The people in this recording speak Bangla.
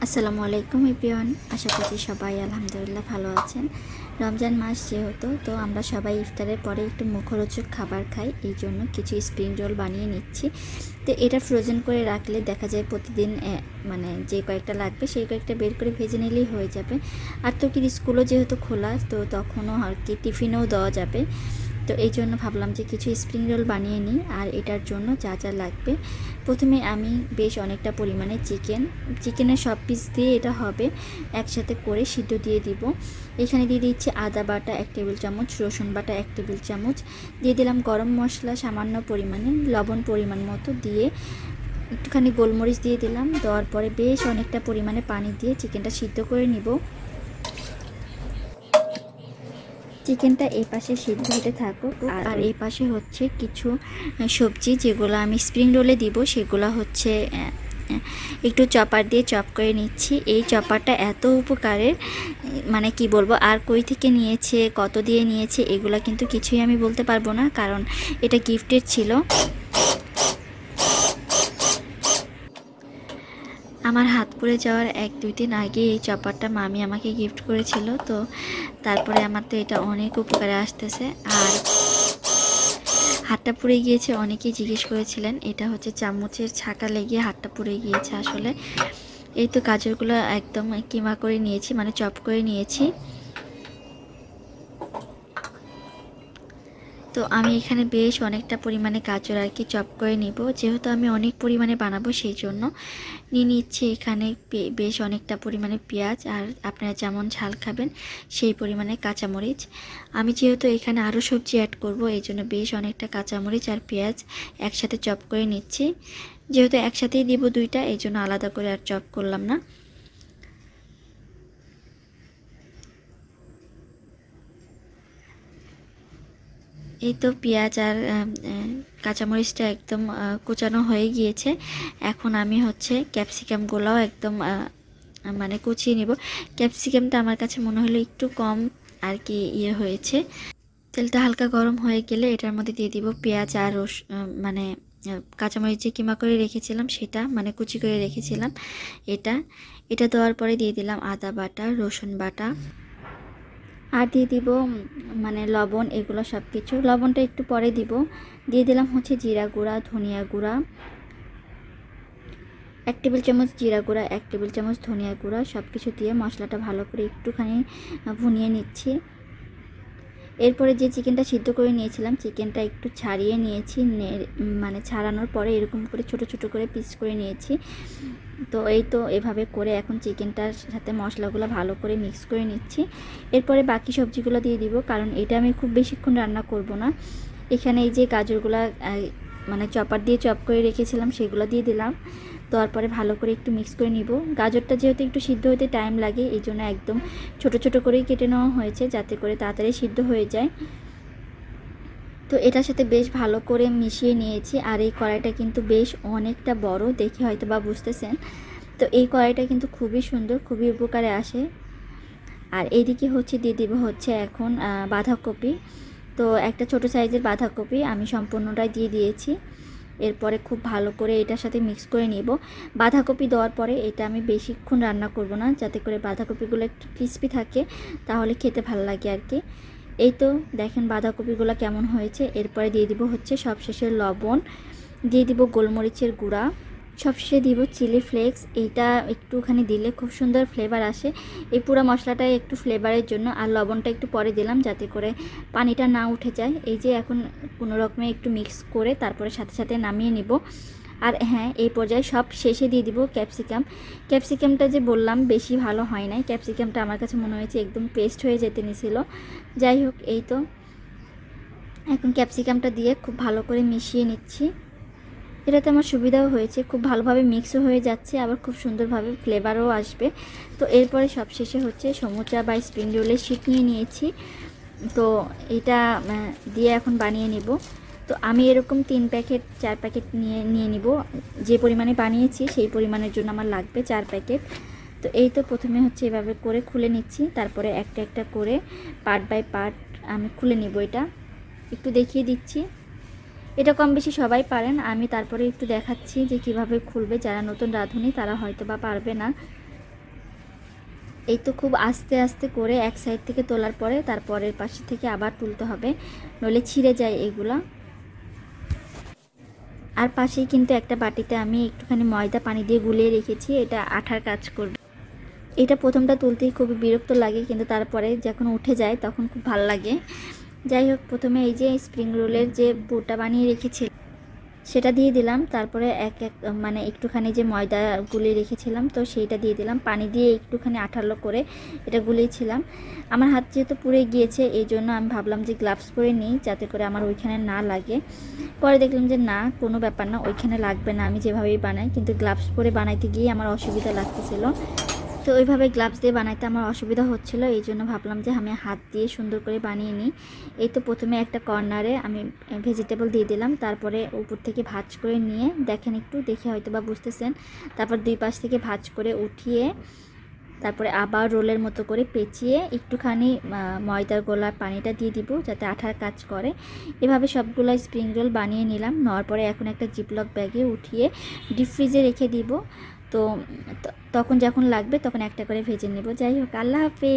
আসসালামু আলাইকুম এভরিওয়ান, আশা করছি সবাই আলহামদুলিল্লাহ ভালো আছেন। রমজান মাস যেহেতু, তো আমরা সবাই ইফতারের পরে একটু মুখরোচক খাবার খাই, এই জন্য কিছু স্প্রিং রোল বানিয়ে নিচ্ছি। তো এটা ফ্রোজেন করে রাখলে দেখা যায় প্রতিদিন মানে যে কয়েকটা লাগবে সেই কয়েকটা বের করে ভেজে নিলেই হয়ে যাবে। আর তো কি স্কুলও যেহেতু খোলা, তো তখনও আর কি টিফিনেও দেওয়া যাবে। তো এই জন্য ভাবলাম যে কিছু স্প্রিং রোল বানিয়ে নিই। আর এটার জন্য যা যা লাগবে, প্রথমে আমি বেশ অনেকটা পরিমাণে চিকেনের সব পিস দিয়ে এটা হবে একসাথে করে সিদ্ধ দিয়ে দিব। এখানে দিয়ে দিচ্ছি আদা বাটা 1 টেবিল চামচ, রসুন বাটা 1 টেবিল চামচ, দিয়ে দিলাম গরম মশলা সামান্য পরিমাণে, লবণ পরিমাণ মতো দিয়ে একটুখানি গোলমরিচ দিয়ে দিলাম। দেওয়ার পরে বেশ অনেকটা পরিমাণে পানি দিয়ে চিকেনটা সিদ্ধ করে নিব। চিকেনটা এই পাশে সিদ্ধ হতে থাকুক, আর এই পাশে হচ্ছে কিছু সবজি যেগুলো আমি স্প্রিং রোলে দিব, সেগুলো হচ্ছে একটু চপার দিয়ে চপ করে নিচ্ছি। এই চপারটা এত উপকারের, মানে কি বলবো, আর কই থেকে নিয়েছে, কত দিয়ে নিয়েছে, এগুলো কিন্তু কিছুই আমি বলতে পারবো না, কারণ এটা গিফটের ছিল। আমার হাত পুড়ে যাওয়ার 1-2 দিন আগে এই চপারটা মামি আমাকে গিফট করেছিল। তো তারপরে আমার তো এটা অনেক উপকারে আসতেছে। আর হাতটা পুড়ে গিয়েছে, অনেকেই জিজ্ঞেস করেছিলেন, এটা হচ্ছে চামচের ছাকা লেগে হাতটা পুড়ে গিয়েছে আসলে। এই তো গাজরগুলো একদম কিমা করে নিয়েছি, মানে চপ করে নিয়েছি। তো আমি এখানে বেশ অনেকটা পরিমাণে গাজর আর কি চপ করে নিব, যেহেতু আমি অনেক পরিমাণে বানাবো সেই জন্য নিয়ে নিচ্ছি এখানে বেশ অনেকটা পরিমাণে পেঁয়াজ, আর আপনারা যেমন ঝাল খাবেন সেই পরিমাণে কাঁচামরিচ। আমি যেহেতু এখানে আরও সবজি অ্যাড করব, এই জন্য বেশ অনেকটা কাঁচামরিচ আর পেঁয়াজ একসাথে চপ করে নিচ্ছি। যেহেতু একসাথেই দিব দুইটা, এই জন্য আলাদা করে আর চপ করলাম না। এই তো পেঁয়াজ আর কাঁচামরিচটা একদম কুচানো হয়ে গিয়েছে। এখন আমি হচ্ছে ক্যাপসিকামগুলোও একদম মানে কুচিয়ে নিব। ক্যাপসিকামটা আমার কাছে মনে হলো একটু কম আর কি হয়েছে। তেলটা হালকা গরম হয়ে গেলে এটার মধ্যে দিয়ে দিব পেঁয়াজ আর মানে কাঁচামরিচ যে কিমা করে রেখেছিলাম সেটা, মানে কুচি করে রেখেছিলাম এটা এটা দেওয়ার পরে দিয়ে দিলাম আদা বাটা, রসুন বাটা, আর দিয়ে দিব মানে লবণ। এগুলো সব কিছু, লবণটা একটু পরে দিব। দিয়ে দিলাম হচ্ছে জিরা গুঁড়া, ধনিয়া গুঁড়া 1 টেবিল চামচ, জিরা গুঁড়া 1 টেবিল চামচ, ধনিয়া গুঁড়া, সব কিছু দিয়ে মশলাটা ভালো করে একটুখানি ভুনিয়ে নিচ্ছি। এরপরে যে চিকেনটা সিদ্ধ করে নিয়েছিলাম, চিকেনটা একটু ছাড়িয়ে নিয়েছি, মানে ছাড়ানোর পরে এরকম করে ছোট ছোট করে পিস করে নিয়েছি। তো এই তো এভাবে করে এখন চিকেনটার সাথে মশলাগুলো ভালো করে মিক্স করে নিচ্ছি। এরপরে বাকি সবজিগুলো দিয়ে দিব, কারণ এটা আমি খুব বেশিক্ষণ রান্না করব না। এখানে এই যে গাজরগুলো মানে চপার দিয়ে চপ করে রেখেছিলাম সেগুলো দিয়ে দিলাম। তারপরে ভালো করে একটু মিক্স করে নিব। গাজরটা যেহেতু একটু সিদ্ধ হতে টাইম লাগে, এই জন্য একদম ছোট ছোট করেই কেটে নেওয়া হয়েছে, যাতে করে তাড়াতাড়ি সিদ্ধ হয়ে যায়। তো এটার সাথে বেশ ভালো করে মিশিয়ে নিয়েছি। আর এই কড়াইটা কিন্তু বেশ অনেকটা বড়, দেখে হয়তো বা বুঝতেছেন। তো এই কড়াইটা কিন্তু খুবই সুন্দর, খুবই উপকারে আসে। আর এইদিকে হচ্ছে দিয়ে দিব হচ্ছে এখন বাঁধাকপি। তো একটা ছোট সাইজের বাঁধাকপি আমি সম্পূর্ণটাই দিয়ে দিয়েছি। এরপরে খুব ভালো করে এটার সাথে মিক্স করে নিব। বাঁধাকপি দেওয়ার পরে এটা আমি বেশিক্ষণ রান্না করব না, যাতে করে বাঁধাকপিগুলো একটু ক্রিস্পি থাকে, তাহলে খেতে ভালো লাগে আর কি। এই তো দেখেন বাঁধাকপিগুলো কেমন হয়েছে। এরপরে দিয়ে দিব হচ্ছে সবশেষে লবণ, দিয়ে দিব গোলমরিচের গুঁড়া, সবশেষে দিব চিলি ফ্লেক্স। এইটা একটুখানি দিলে খুব সুন্দর ফ্লেভার আসে এই পুরো মশলাটাই, একটু ফ্লেভারের জন্য। আর লবণটা একটু পরে দিলাম যাতে করে পানিটা না উঠে যায়। এই যে এখন কোনো রকমে একটু মিক্স করে তারপরে সাথে সাথে নামিয়ে নিব। আর হ্যাঁ, এই পর্যায়ে সব শেষে দিয়ে দিব ক্যাপসিকাম। ক্যাপসিকামটা যে বললাম বেশি ভালো হয় নাই, ক্যাপসিকামটা আমার কাছে মনে হয়েছে একদম পেস্ট হয়ে যেতে নিছিল। যাই হোক, এই তো এখন ক্যাপসিকামটা দিয়ে খুব ভালো করে মিশিয়ে নিচ্ছি। এটাতে আমার সুবিধাও হয়েছে, খুব ভালোভাবে মিক্সও হয়ে যাচ্ছে, আবার খুব সুন্দরভাবে ফ্লেভারও আসবে। তো এরপরে সবশেষে হচ্ছে সমুচা বা স্প্রিং রোলের শিট নিয়ে নিয়েছি। তো এটা দিয়ে এখন বানিয়ে নিব। তো আমি এরকম 3 প্যাকেট 4 প্যাকেট নিয়ে নিব। যে পরিমাণে বানিয়েছি সেই পরিমাণের জন্য আমার লাগবে 4 প্যাকেট। তো এই তো প্রথমে হচ্ছে এভাবে করে খুলে নিচ্ছি, তারপরে একটা একটা করে পার্ট বাই পার্ট আমি খুলে নিব। এটা একটু দেখিয়ে দিচ্ছি। এটা কম বেশি সবাই পারেন, আমি তারপরে একটু দেখাচ্ছি যে কিভাবে খুলবে। যারা নতুন রাঁধুনি তারা হয়তো বা পারবে না। এই তো খুব আস্তে আস্তে করে এক সাইড থেকে তোলার পরে তারপরের পাশে থেকে আবার তুলতে হবে, নইলে ছিঁড়ে যায় এগুলো। আর পাশেই কিন্তু একটা বাটিতে আমি একটুখানি ময়দা পানি দিয়ে গুলিয়ে রেখেছি, এটা আঠার কাজ করবে। এটা প্রথমটা তুলতেই খুবই বিরক্ত লাগে, কিন্তু তারপরে যখন উঠে যায় তখন খুব ভালো লাগে। যাই হোক, প্রথমে এই যে স্প্রিং রোলের যে পুরটা বানিয়ে রেখেছি সেটা দিয়ে দিলাম, তারপরে মানে একটুখানি যে ময়দা গুলিয়ে রেখেছিলাম তো সেইটা দিয়ে দিলাম, পানি দিয়ে একটুখানি আঠালো করে এটা গুলিয়েছিলাম। আমার হাত যেহেতু পুড়ে গিয়েছে এই জন্য আমি ভাবলাম যে গ্লাভস পরে নিই যাতে করে আমার ওইখানে না লাগে। পরে দেখলাম যে না, কোনো ব্যাপার না, ওইখানে লাগবে না, আমি যেভাবেই বানাই। কিন্তু গ্লাভস পরে বানাইতে গিয়ে আমার অসুবিধা লাগতেছিল, তো ওইভাবে গ্লাভস দিয়ে বানাইতে আমার অসুবিধা হচ্ছিল, এই জন্য ভাবলাম যে আমি হাত দিয়ে সুন্দর করে বানিয়ে নিই। এই তো প্রথমে একটা কর্নারে আমি ভেজিটেবল দিয়ে দিলাম, তারপরে উপর থেকে ভাঁজ করে নিয়ে দেখেন, একটু দেখে হয়তো বা বুঝতেছেন, তারপর দুই পাশ থেকে ভাঁজ করে উঠিয়ে তারপরে আবার রোলের মতো করে পেঁচিয়ে একটুখানি ময়দার গোলার পানিটা দিয়ে দিব যাতে আঠার কাজ করে। এভাবে সবগুলো স্প্রিং রোল বানিয়ে নিলাম। নেওয়ার পরে এখন একটা জিপলক ব্যাগে উঠিয়ে ডিপ ফ্রিজে রেখে দিব, তো তখন যখন লাগবে তখন একটা করে ভেজে নেব। যাই হোক, আল্লাহ হাফেজ।